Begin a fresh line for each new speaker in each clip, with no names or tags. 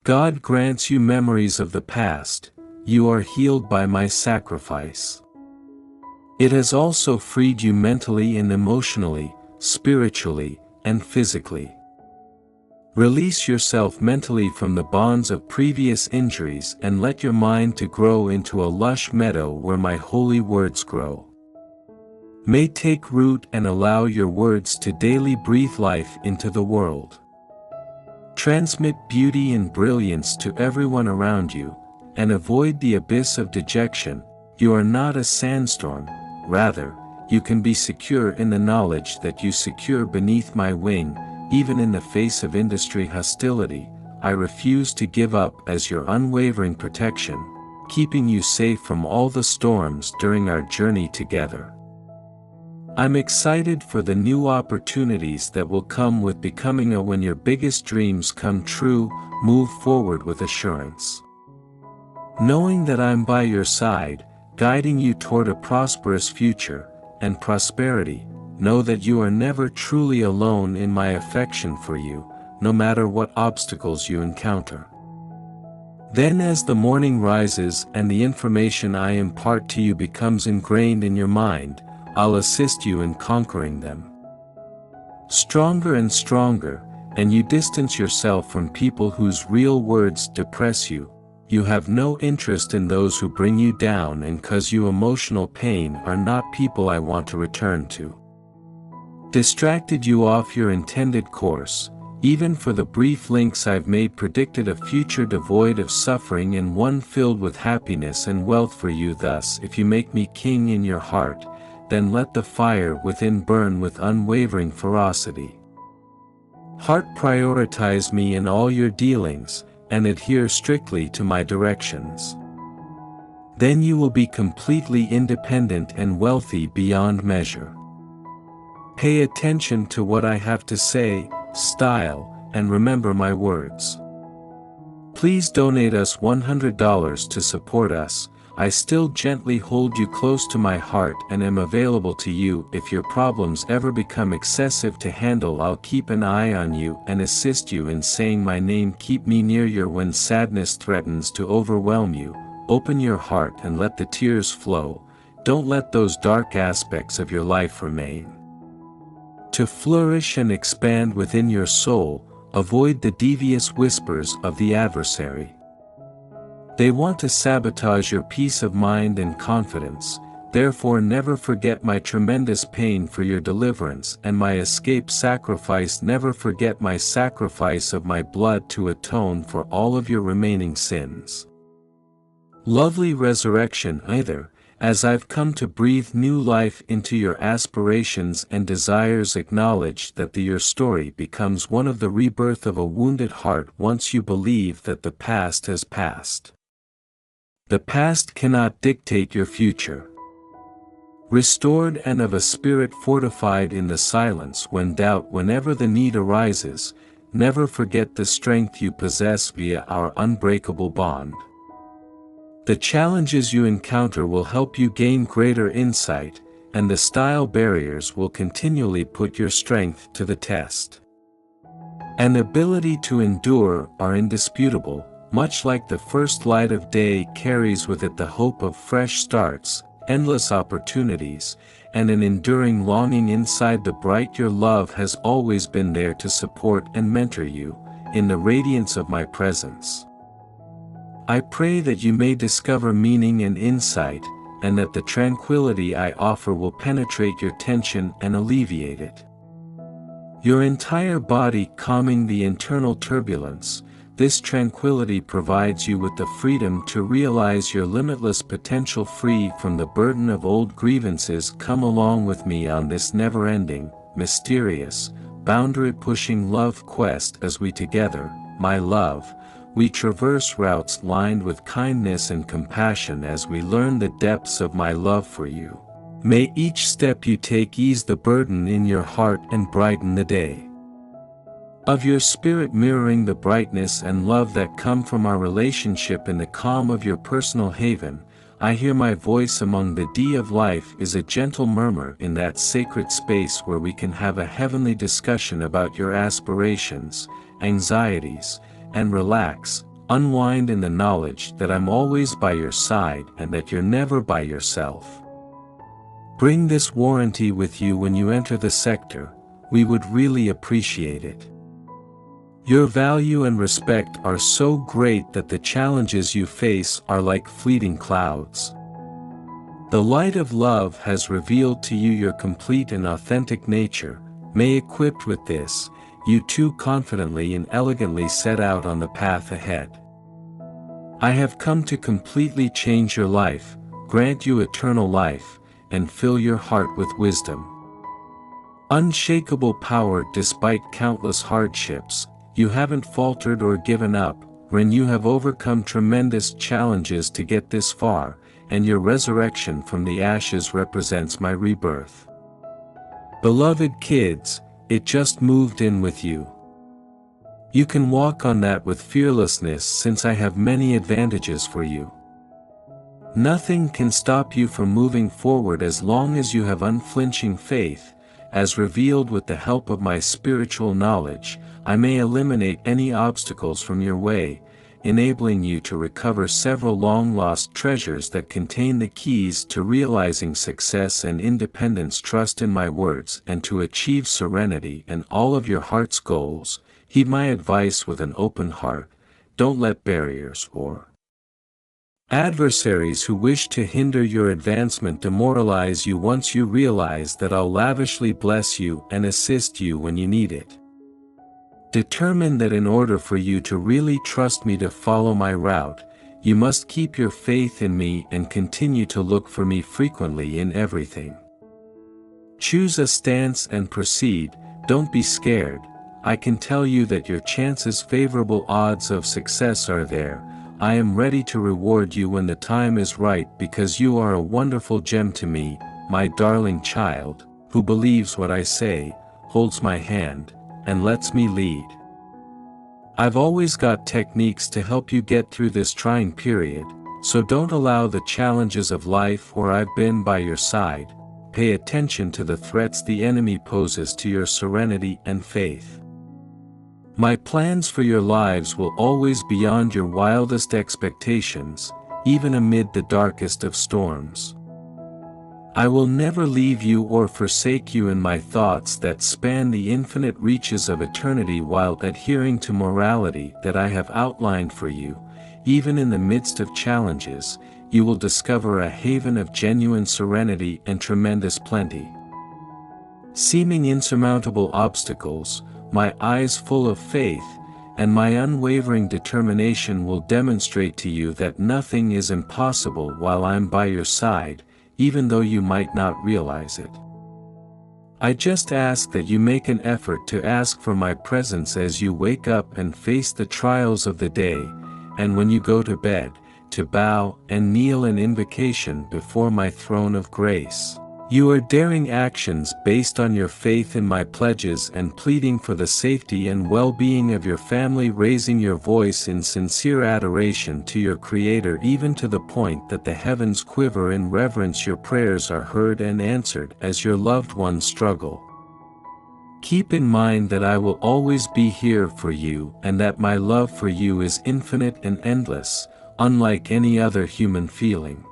God grants you memories of the past. You are healed by my sacrifice. It has also freed you mentally and emotionally, spiritually, and physically. Release yourself mentally from the bonds of previous injuries and let your mind to grow into a lush meadow where my holy words grow. May take root and allow your words to daily breathe life into the world. Transmit beauty and brilliance to everyone around you, and avoid the abyss of dejection. You are not a sandstorm, rather, you can be secure in the knowledge that you secure beneath my wing. Even in the face of industry hostility, I refuse to give up as your unwavering protection, keeping you safe from all the storms during our journey together. I'm excited for the new opportunities that will come with becoming a when your biggest dreams come true. Move forward with assurance, knowing that I'm by your side, guiding you toward a prosperous future and prosperity. Know that you are never truly alone in my affection for you, no matter what obstacles you encounter. Then as the morning rises and the information I impart to you becomes ingrained in your mind, I'll assist you in conquering them. Stronger and stronger, and you distance yourself from people whose real words depress you. You have no interest in those who bring you down and cause you emotional pain are not people I want to return to. Distracted you off your intended course, even for the brief links I've made predicted a future devoid of suffering and one filled with happiness and wealth for you. Thus, if you make me king in your heart, then let the fire within burn with unwavering ferocity. Heart, prioritize me in all your dealings, and adhere strictly to my directions. Then you will be completely independent and wealthy beyond measure. Pay attention to what I have to say, style, and remember my words. Please donate us $100 to support us. I still gently hold you close to my heart and am available to you. If your problems ever become excessive to handle, I'll keep an eye on you and assist you in saying my name. Keep me near you when sadness threatens to overwhelm you. Open your heart and let the tears flow. Don't let those dark aspects of your life remain. To flourish and expand within your soul, avoid the devious whispers of the adversary. They want to sabotage your peace of mind and confidence. Therefore, never forget my tremendous pain for your deliverance and my escape sacrifice. Never forget my sacrifice of my blood to atone for all of your remaining sins. Lovely resurrection either. As I've come to breathe new life into your aspirations and desires, acknowledge that your story becomes one of the rebirth of a wounded heart once you believe that the past has passed. The past cannot dictate your future. Restored and of a spirit fortified in the silence when doubt, whenever the need arises, never forget the strength you possess via our unbreakable bond. The challenges you encounter will help you gain greater insight, and the style barriers will continually put your strength to the test. An ability to endure are indisputable, much like the first light of day carries with it the hope of fresh starts, endless opportunities, and an enduring longing inside the bright. Your love has always been there to support and mentor you, in the radiance of my presence. I pray that you may discover meaning and insight, and that the tranquility I offer will penetrate your tension and alleviate it. Your entire body calming the internal turbulence, this tranquility provides you with the freedom to realize your limitless potential, free from the burden of old grievances. Come along with me on this never-ending, mysterious, boundary-pushing love quest as we together, my love, we traverse routes lined with kindness and compassion as we learn the depths of my love for you. May each step you take ease the burden in your heart and brighten the day of your spirit, mirroring the brightness and love that come from our relationship. In the calm of your personal haven, I hear my voice among the D of life is a gentle murmur in that sacred space where we can have a heavenly discussion about your aspirations, anxieties, and relax. unwind in the knowledge that I'm always by your side and that you're never by yourself. Bring this warranty with you when you enter the sector, we would really appreciate it. Your value and respect are so great that the challenges you face are like fleeting clouds. The light of love has revealed to you your complete and authentic nature. May equipped with this, you too confidently and elegantly set out on the path ahead. I have come to completely change your life, grant you eternal life, and fill your heart with wisdom. Unshakable power despite countless hardships, you haven't faltered or given up, when you have overcome tremendous challenges to get this far, and your resurrection from the ashes represents my rebirth. Beloved kids, it just moved in with you. You can walk on that with fearlessness since I have many advantages for you. Nothing can stop you from moving forward as long as you have unflinching faith. As revealed with the help of my spiritual knowledge, I may eliminate any obstacles from your way, enabling you to recover several long-lost treasures that contain the keys to realizing success and independence. Trust in my words and to achieve serenity and all of your heart's goals. Heed my advice with an open heart. Don't let barriers or adversaries who wish to hinder your advancement demoralize you. Once you realize that I'll lavishly bless you and assist you when you need it. Determine that in order for you to really trust me to follow my route, you must keep your faith in me and continue to look for me frequently in everything. Choose a stance and proceed. Don't be scared. I can tell you that your chances, favorable odds of success are there. I am ready to reward you when the time is right because you are a wonderful gem to me, my darling child, who believes what I say, holds my hand, and lets me lead. I've always got techniques to help you get through this trying period, so don't allow the challenges of life or I've been by your side. Pay attention to the threats the enemy poses to your serenity and faith. My plans for your lives will always be beyond your wildest expectations, even amid the darkest of storms. I will never leave you or forsake you in my thoughts that span the infinite reaches of eternity while adhering to morality that I have outlined for you. Even in the midst of challenges, you will discover a haven of genuine serenity and tremendous plenty. Seeming insurmountable obstacles, my eyes full of faith, and my unwavering determination will demonstrate to you that nothing is impossible while I'm by your side, even though you might not realize it. I just ask that you make an effort to ask for my presence as you wake up and face the trials of the day, and when you go to bed, to bow and kneel in invocation before my throne of grace. You are daring actions based on your faith in my pledges and pleading for the safety and well-being of your family, raising your voice in sincere adoration to your Creator, even to the point that the heavens quiver in reverence. Your prayers are heard and answered as your loved ones struggle. Keep in mind that I will always be here for you and that my love for you is infinite and endless, unlike any other human feeling.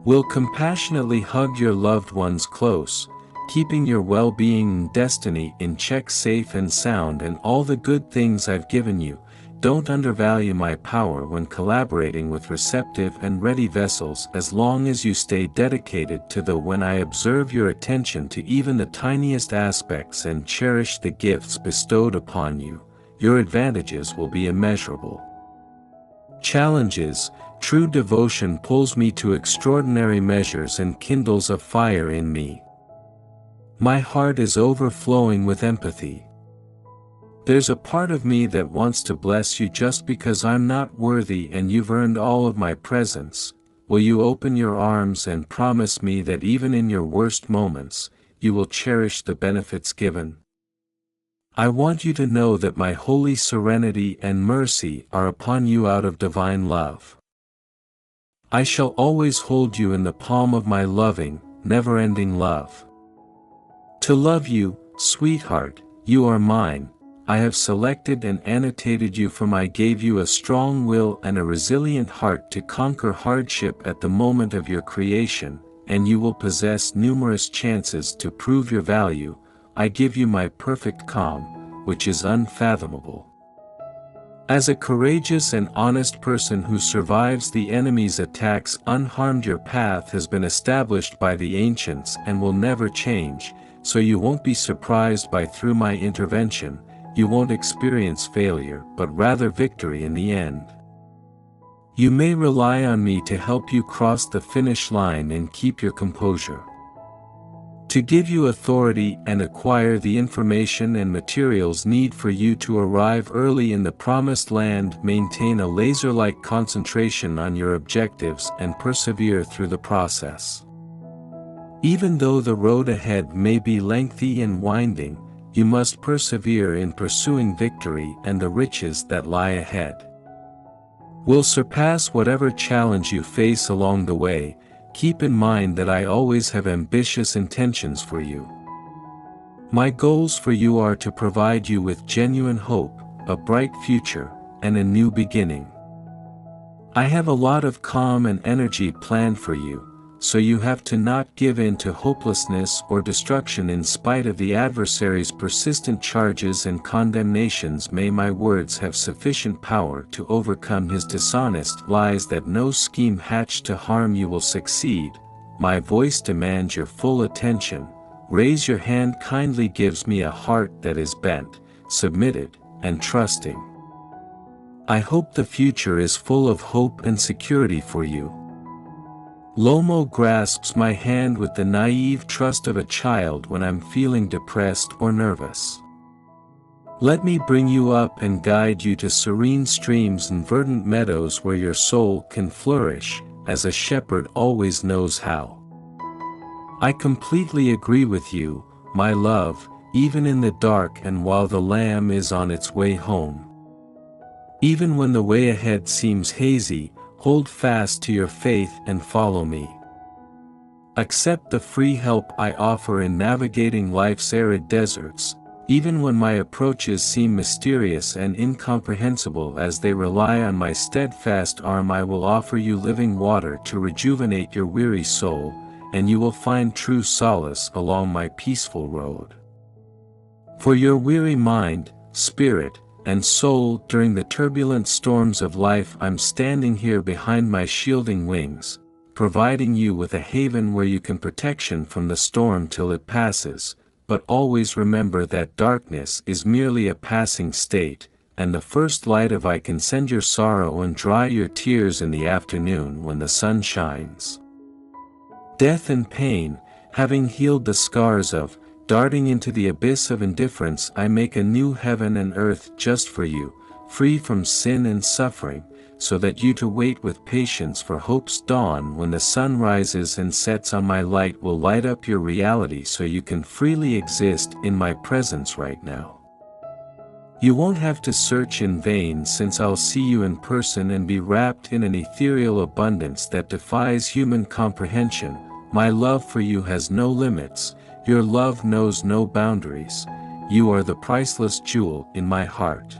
Will compassionately hug your loved ones close, keeping your well-being and destiny in check, safe and sound, and all the good things I've given you. Don't undervalue my power when collaborating with receptive and ready vessels, as long as you stay dedicated to the when I observe your attention to even the tiniest aspects and cherish the gifts bestowed upon you, your advantages will be immeasurable. Challenges, true devotion pulls me to extraordinary measures and kindles a fire in me. My heart is overflowing with empathy. There's a part of me that wants to bless you just because I'm not worthy and you've earned all of my presence. Will you open your arms and promise me that even in your worst moments, you will cherish the benefits given? I want you to know that my holy serenity and mercy are upon you out of divine love. I shall always hold you in the palm of my loving, never-ending love. To love you, sweetheart, you are mine, I have selected and annotated you, for I gave you a strong will and a resilient heart to conquer hardship at the moment of your creation, and you will possess numerous chances to prove your value. I give you my perfect calm, which is unfathomable. As a courageous and honest person who survives the enemy's attacks unharmed, your path has been established by the ancients and will never change, so you won't be surprised by through my intervention. You won't experience failure, but rather victory in the end. You may rely on me to help you cross the finish line and keep your composure. To give you authority and acquire the information and materials needed for you to arrive early in the promised land. Maintain a laser-like concentration on your objectives and persevere through the process. Even though the road ahead may be lengthy and winding, you must persevere in pursuing victory, and the riches that lie ahead will surpass whatever challenge you face along the way. Keep in mind that I always have ambitious intentions for you. My goals for you are to provide you with genuine hope, a bright future, and a new beginning. I have a lot of calm and energy planned for you, so you have to not give in to hopelessness or destruction in spite of the adversary's persistent charges and condemnations. May my words have sufficient power to overcome his dishonest lies, that no scheme hatched to harm you will succeed. My voice demands your full attention. Raise your hand kindly gives me a heart that is bent, submitted, and trusting. I hope the future is full of hope and security for you. Lomo grasps my hand with the naive trust of a child when I'm feeling depressed or nervous. Let me bring you up and guide you to serene streams and verdant meadows where your soul can flourish, as a shepherd always knows how. I completely agree with you, my love, even in the dark and while the lamb is on its way home. Even when the way ahead seems hazy, hold fast to your faith and follow me. Accept the free help I offer in navigating life's arid deserts, even when my approaches seem mysterious and incomprehensible. As they rely on my steadfast arm, I will offer you living water to rejuvenate your weary soul, and you will find true solace along my peaceful road. For your weary mind, spirit, and soul during the turbulent storms of life, I'm standing here behind my shielding wings, providing you with a haven where you can protection from the storm till it passes. But always remember that darkness is merely a passing state, and the first light of I can send your sorrow and dry your tears in the afternoon when the sun shines. Death and pain, having healed the scars of, darting into the abyss of indifference, I make a new heaven and earth just for you, free from sin and suffering, so that you to wait with patience for hope's dawn. When the sun rises and sets on, my light will light up your reality so you can freely exist in my presence right now. You won't have to search in vain, since I'll see you in person and be wrapped in an ethereal abundance that defies human comprehension. My love for you has no limits. Your love knows no boundaries. You are the priceless jewel in my heart.